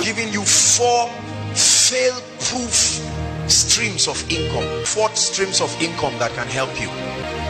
giving you 4 fail-proof streams of income, 4 streams of income that can help you.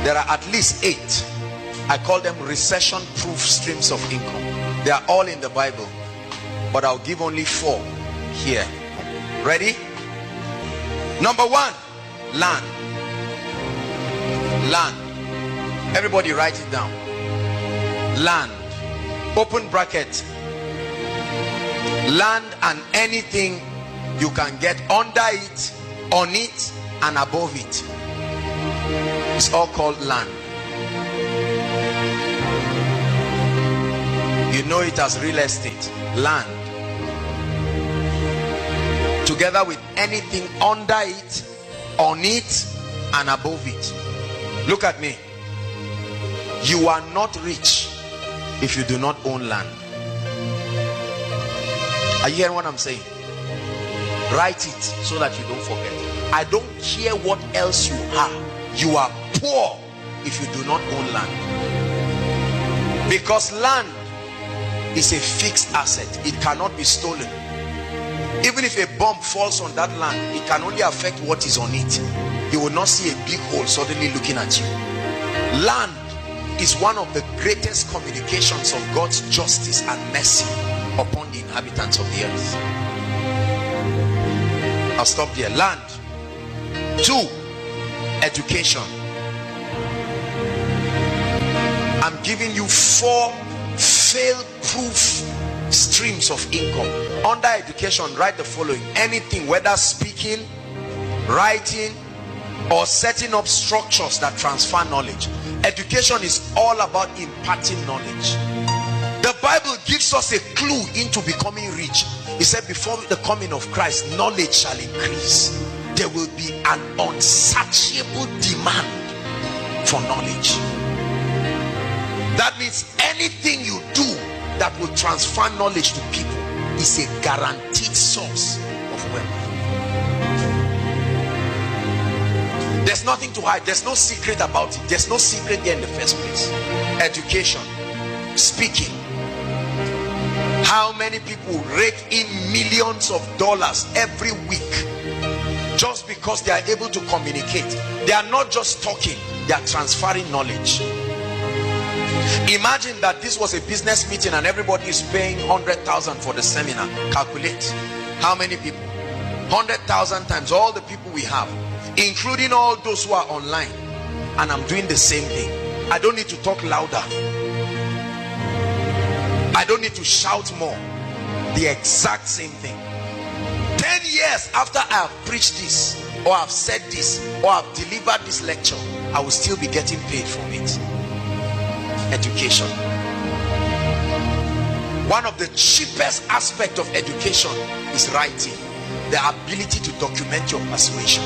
There are at least 8. I call them recession-proof streams of income. They are all in the Bible, but I'll give only 4 here. Ready? Number 1, land. Land. Everybody write it down. Land. Open bracket. Land and anything you can get under it, on it, and above it. It's all called land. You know it as real estate. Land. Together with anything under it, on it, and above it. Look at me. You are not rich if you do not own land. Are you hearing what I'm saying? Write it so that you don't forget. I don't care what else you are. You are poor if you do not own land. Because land is a fixed asset. It cannot be stolen. Even if a bomb falls on that land, it can only affect what is on it. You will not see a big hole suddenly looking at you. Land is one of the greatest communications of God's justice and mercy upon the inhabitants of the earth. I'll stop there. Land. 2, education. I'm giving you 4 fail-proof streams of income. Under education, write the following: anything, whether speaking, writing, or setting up structures that transfer knowledge. Education is all about imparting knowledge. The Bible gives us a clue into becoming rich. He said, before the coming of Christ, knowledge shall increase. There will be an unsatiable demand for knowledge. That means anything you do that will transfer knowledge to people is a guaranteed source of wealth. There's nothing to hide. There's no secret about it. There's no secret there in the first place. Education, speaking. How many people rake in millions of dollars every week just because they are able to communicate? They are not just talking, they are transferring knowledge. Imagine that this was a business meeting and everybody is paying 100,000 for the seminar. Calculate how many people. 100,000 times all the people we have, including all those who are online. And I'm doing the same thing. I don't need to talk louder. I don't need to shout more. The exact same thing. 10 years after I have preached this, or I've said this, or I've delivered this lecture, I will still be getting paid from it. Education. One of the cheapest aspects of education is writing. The ability to document your persuasion.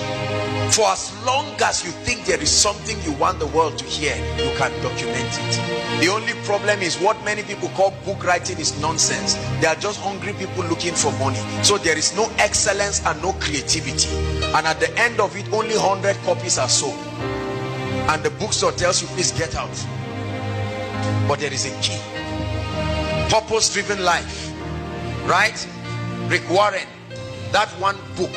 For as long as you think there is something you want the world to hear, you can document it. The only problem is what many people call book writing is nonsense. They are just hungry people looking for money. So there is no excellence and no creativity. And at the end of it, only 100 copies are sold. And the bookstore tells you, please get out. But there is a key. Purpose-driven life. Right? Rick Warren. That one book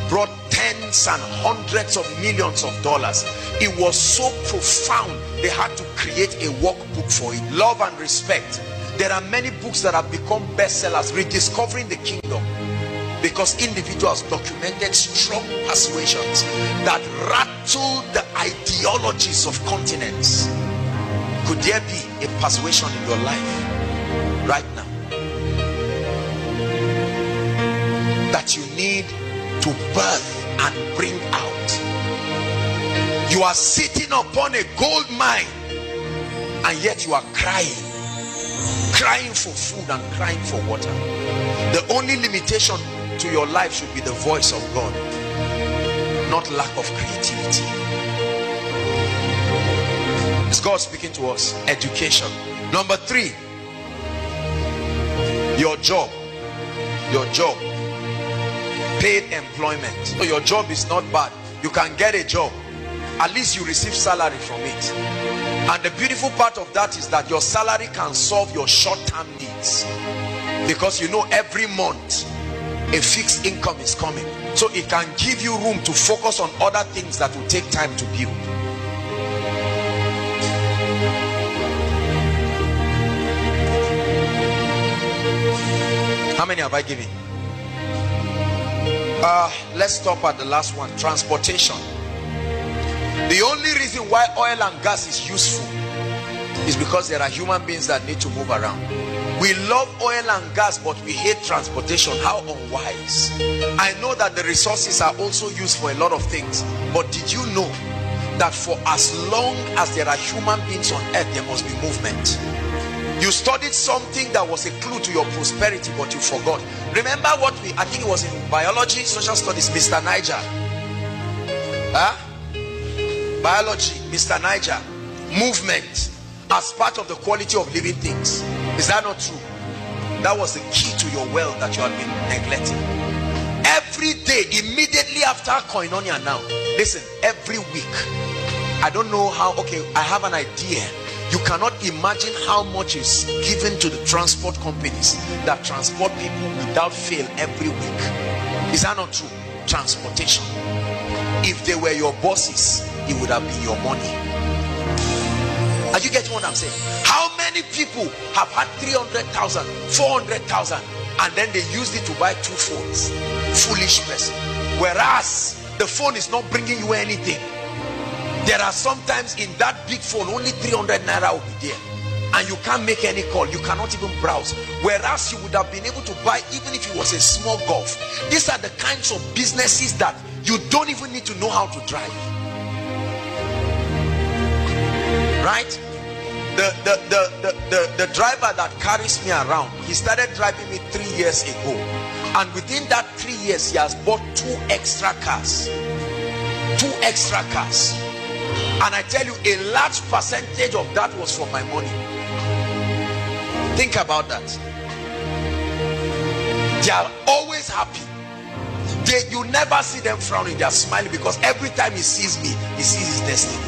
brought tens and hundreds of millions of dollars. It was so profound, they had to create a workbook for it. Love and Respect. There are many books that have become bestsellers. Rediscovering the Kingdom. Because individuals documented strong persuasions that rattled the ideologies of continents. Could there be a persuasion in your life right now that you need to birth and bring out? You are sitting upon a gold mine and yet you are crying for food and crying for water. The only limitation to your life should be the voice of God, not lack of creativity. Is God speaking to us? Education. Number 3, your job. Your job. Paid employment. So your job is not bad. You can get a job. At least you receive salary from it. And the beautiful part of that is that your salary can solve your short-term needs. Because you know every month a fixed income is coming, so it can give you room to focus on other things that will take time to build. How many have I given? Let's stop at the last one. Transportation. The only reason why oil and gas is useful is because there are human beings that need to move around. We love oil and gas, but we hate transportation. How unwise. I know that the resources are also used for a lot of things, but did you know that for as long as there are human beings on earth, there must be movement? You studied something that was a clue to your prosperity, but you forgot. Remember what I think it was in biology, social studies, Mr. Niger. Biology, Mr. Niger. Movement as part of the quality of living things. Is that not true? That was the key to your wealth that you had been neglecting. Every day, immediately after Koinonia now, listen, every week, I don't know how, okay, I have an idea. You cannot imagine how much is given to the transport companies that transport people without fail every week. Is that not true? Transportation. If they were your bosses, it would have been your money. Are you getting what I'm saying? How many people have had 300,000, 400,000, and then they used it to buy 2 phones? Foolish person. Whereas the phone is not bringing you anything. There are sometimes in that big phone only 300 naira will be there, and you can't make any call, you cannot even browse. Whereas you would have been able to buy, even if it was a small golf. These are the kinds of businesses that you don't even need to know how to drive. Right? The driver that carries me around, he started driving me 3 years ago, and within that 3 years he has bought 2 extra cars. 2 extra cars. And I tell you, a large percentage of that was from my money. Think about that. They are always happy. You never see them frowning. They are smiling, because every time he sees me, he sees his destiny.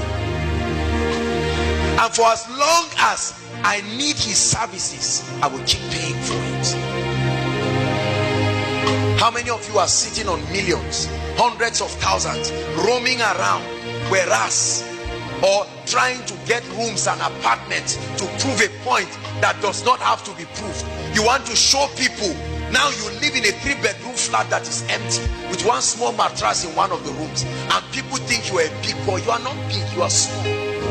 And for as long as I need his services, I will keep paying for it. How many of you are sitting on millions, hundreds of thousands, roaming around, whereas, or trying to get rooms and apartments to prove a point that does not have to be proved? You want to show people. Now you live in a 3-bedroom flat that is empty with 1 small mattress in one of the rooms, and people think you are a big boy. You are not big, you are small.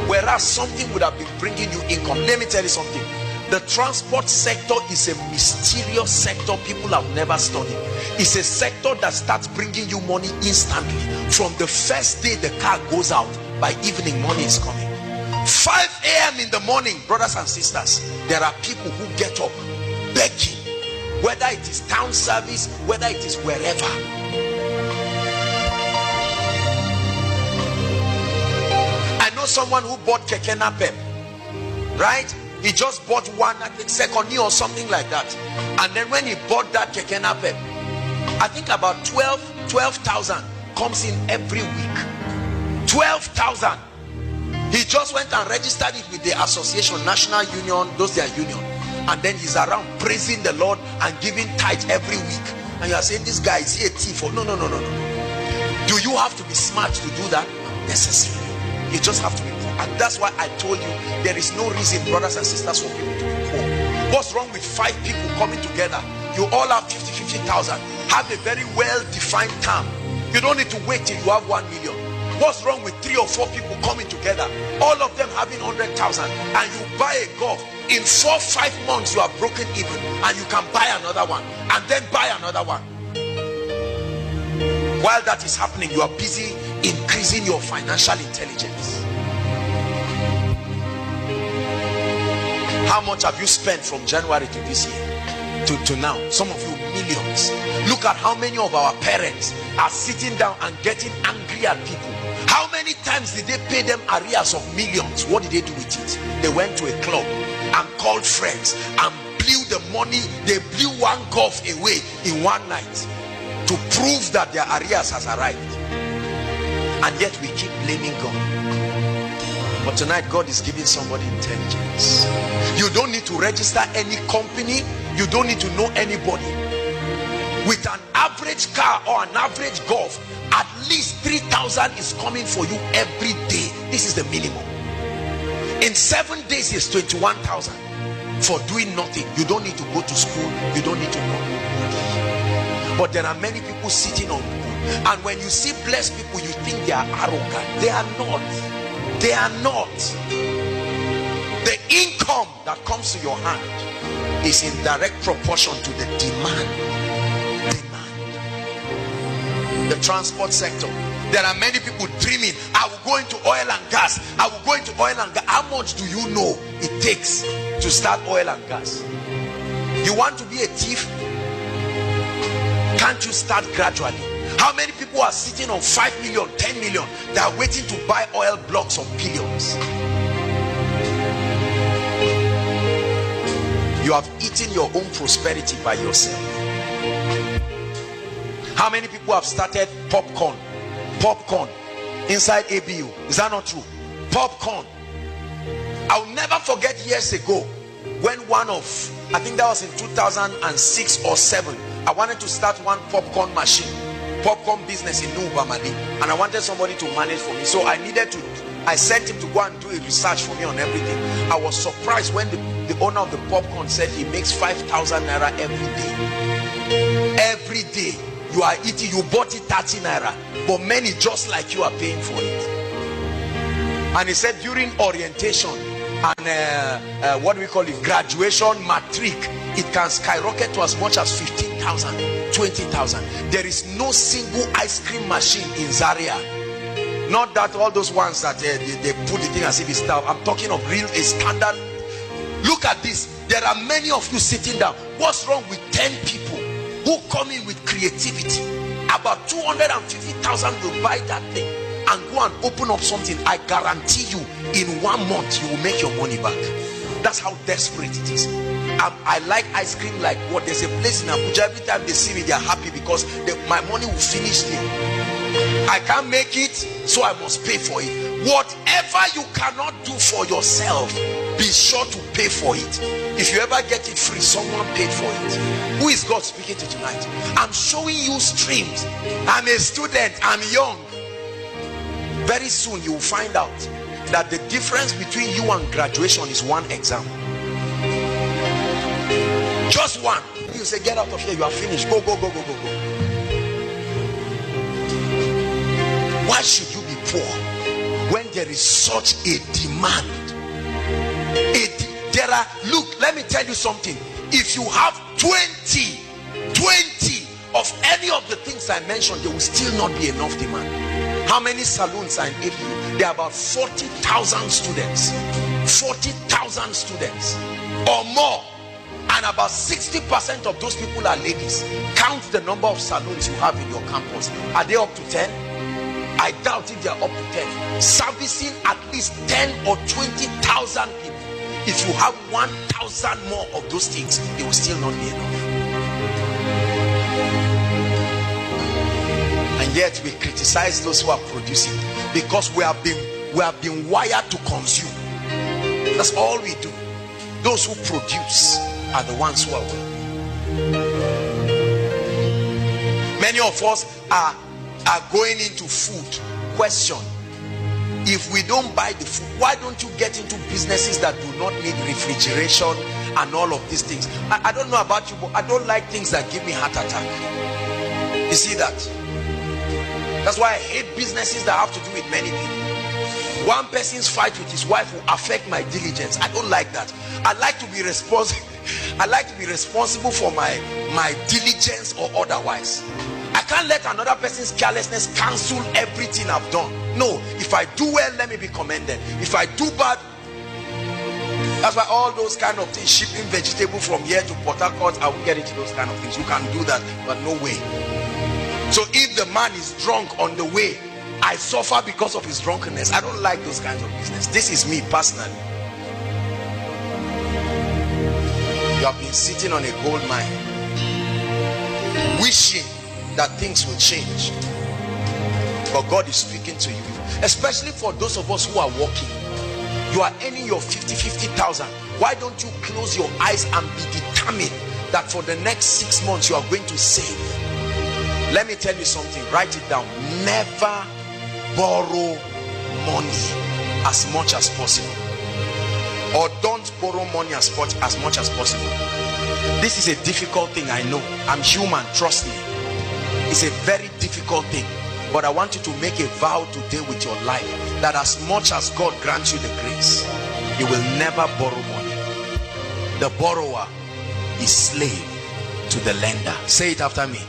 Whereas something would have been bringing you income. Let me tell you something. The transport sector is a mysterious sector people have never studied. It's a sector that starts bringing you money instantly. From the first day the car goes out, by evening money is coming. 5 a.m. in the morning, brothers and sisters, there are people who get up begging, whether it is town service, whether it is wherever. I know someone who bought Keke Napep, right? He just bought one, I think Second or something like that. And then when he bought that Keke Napep, I think about 12,000 comes in every week. 12,000. He just went and registered it with the association, National Union, those their union, and then he's around praising the Lord and giving tithe every week. And you are saying, this guy, is he a thief? No. Do you have to be smart to do that? Not necessarily. You just have to be poor. And that's why I told you, there is no reason, brothers and sisters, for people to be poor. What's wrong with 5 people coming together? You all have 50,000. Have a very well-defined term. You don't need to wait till you have 1 million. What's wrong with 3 or 4 people coming together, all of them having 100,000, and you buy a golf? In 4-5 months you are broken even, and you can buy another one, and then buy another one. While that is happening, you are busy increasing your financial intelligence. How much have you spent from January to this year to now? Some of you, millions. Look at how many of our parents are sitting down and getting angry at people. How many times did they pay them arrears of millions? What did they do with it? They went to a club and called friends and blew the money. They blew 1 golf away in 1 night to prove that their arrears has arrived. And yet we keep blaming God. But tonight God is giving somebody intelligence. You don't need to register any company. You don't need to know anybody. With an app average car or an average Golf, at least 3,000 is coming for you every day. This is the minimum. In 7 days is 21,000 for doing nothing. You don't need to go to school, you don't need to know. But there are many people sitting on good, and when you see blessed people, you think they are arrogant. They are not. They are not. The income that comes to your hand is in direct proportion to the demand. The transport sector, there are many people dreaming, I will go into oil and gas, I will go into oil and gas. How much do you know it takes to start oil and gas? You want to be a thief? Can't you start gradually? How many people are sitting on 5 million, 10 million, they are waiting to buy oil blocks of billions? You have eaten your own prosperity by yourself. How many people have started popcorn inside ABU? Is that not true? Popcorn. I'll never forget years ago when one of, I think that was in 2006 or 7, I wanted to start one popcorn machine, popcorn business in Nubamali, and I wanted somebody to manage for me. So I sent him to go and do a research for me on everything. I was surprised when the owner of the popcorn said he makes 5,000 naira every day. Every day. You are eating, you bought it 30 naira, but many just like you are paying for it. And he said during orientation and what do we call it, graduation, matric, it can skyrocket to as much as 15,000, 20,000. There is no single ice cream machine in Zaria. Not that all those ones that they put the thing as if it's stuff. I'm talking of real, a standard. Look at this. There are many of you sitting down. What's wrong with 10 people who come in with creativity? About 250,000 will buy that thing and go and open up something. I guarantee you, in 1 month you will make your money back. That's how desperate it is. I like ice cream like what? There's a place in Abuja, every time they see me they are happy because my money will finish there. I can't make it, so I must pay for it. Whatever you cannot do for yourself, be sure to pay for it. If you ever get it free, someone paid for it. Who is God speaking to tonight? I'm showing you streams. I'm a student, I'm young. Very soon you will find out that the difference between you and graduation is one exam. Just one. You say, get out of here, you are finished. Go, go, go, go, go, go. Why should you be poor when there is such a demand? Look, let me tell you something. If you have 20 of any of the things I mentioned, there will still not be enough demand. How many saloons are in ABU? There are about 40,000 students. 40,000 students or more. And about 60% of those people are ladies. Count the number of saloons you have in your campus. Are they up to 10? I doubt if they are up to 10. Servicing at least 10 or 20,000 people. If you have 1,000 more of those things, it will still not be enough. And yet we criticize those who are producing because we have been wired to consume. That's all we do. Those who produce are the ones who are wealthy. Many of us are going into food. Question: if we don't buy the food, why don't you get into businesses that do not need refrigeration and all of these things? I don't know about you, but I don't like things that give me heart attack. You see that? That's why I hate businesses that have to do with many people. One person's fight with his wife will affect my diligence. I don't like that. I like to be responsible. I like to be responsible for my diligence or otherwise. I can't let another person's carelessness cancel everything I've done. No, if I do well, let me be commended. If I do bad, that's why all those kind of things, shipping vegetable from here to Port Harcourt, I won't get into those kind of things. You can do that, but no way. So if the man is drunk on the way, I suffer because of his drunkenness. I don't like those kinds of business. This is me personally. You have been sitting on a gold mine, wishing that things will change, but God is speaking to you. Especially for those of us who are working, you are earning your 50,000. Why don't you close your eyes and be determined that for the next 6 months you are going to save? Let me tell you something, write it down. Never borrow money as much as possible, or don't borrow money as much as possible. This is a difficult thing, I know. I'm human, trust me. It's a very difficult thing, but I want you to make a vow today with your life that as much as God grants you the grace, you will never borrow money. The borrower is slave to the lender. Say it after me.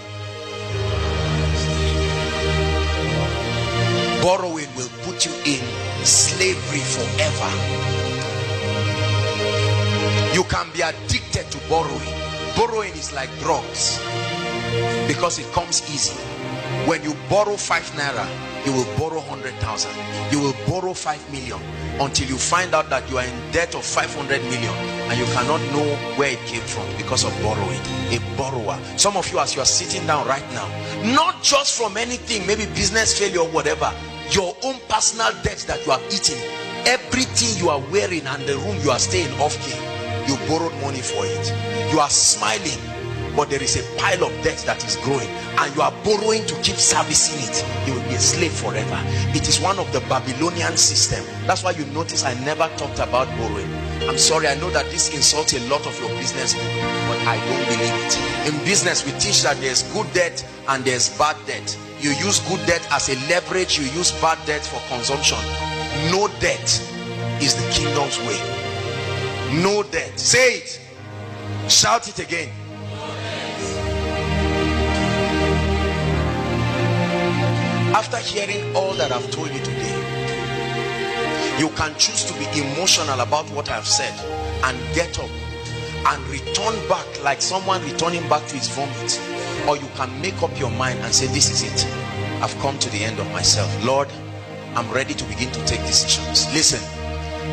Borrowing will put you in slavery forever. You can be addicted to borrowing. Borrowing is like drugs because it comes easy. When you borrow 5 naira, you will borrow 100,000. You will borrow 5 million until you find out that you are in debt of 500 million and you cannot know where it came from because of borrowing. A borrower. Some of you, as you are sitting down right now, not just from anything, maybe business failure or whatever, your own personal debt that you have eaten, everything you are wearing and the room you are staying off key, you borrowed money for it. You are smiling, but there is a pile of debt that is growing and you are borrowing to keep servicing it. You will be a slave forever. It is one of the Babylonian system. That's why you notice I never talked about borrowing. I'm sorry, I know that this insults a lot of your business book, but I don't believe it. In business, we teach that there's good debt and there's bad debt. You use good debt as a leverage, you use bad debt for consumption. No debt is the kingdom's way. No debt. Say it. Shout it again. After hearing all that I've told you today, you can choose to be emotional about what I've said and get up and return back like someone returning back to his vomit. Or you can make up your mind and say, this is it. I've come to the end of myself. Lord, I'm ready to begin to take decisions. Listen,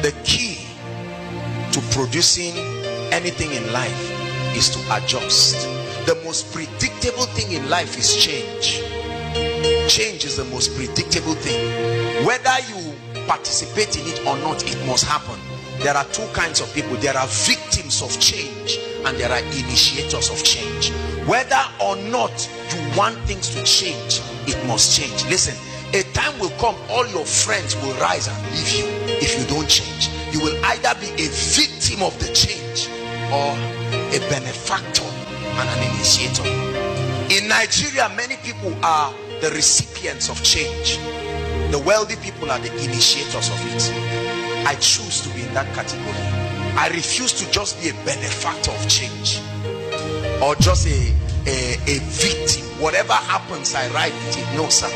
the key to producing anything in life is to adjust. The most predictable thing in life is change. Change is the most predictable thing. Whether you participate in it or not, it must happen. There are two kinds of people. There are victims of change and there are initiators of change. Whether or not you want things to change, it must change. Listen, a time will come, all your friends will rise and leave you if you don't change. You will either be a victim of the change or a benefactor and an initiator. In Nigeria, many people are the recipients of change. The wealthy people are the initiators of it. I choose to be in that category. I refuse to just be a benefactor of change or just a victim. Whatever happens, I ride with it. No, sir.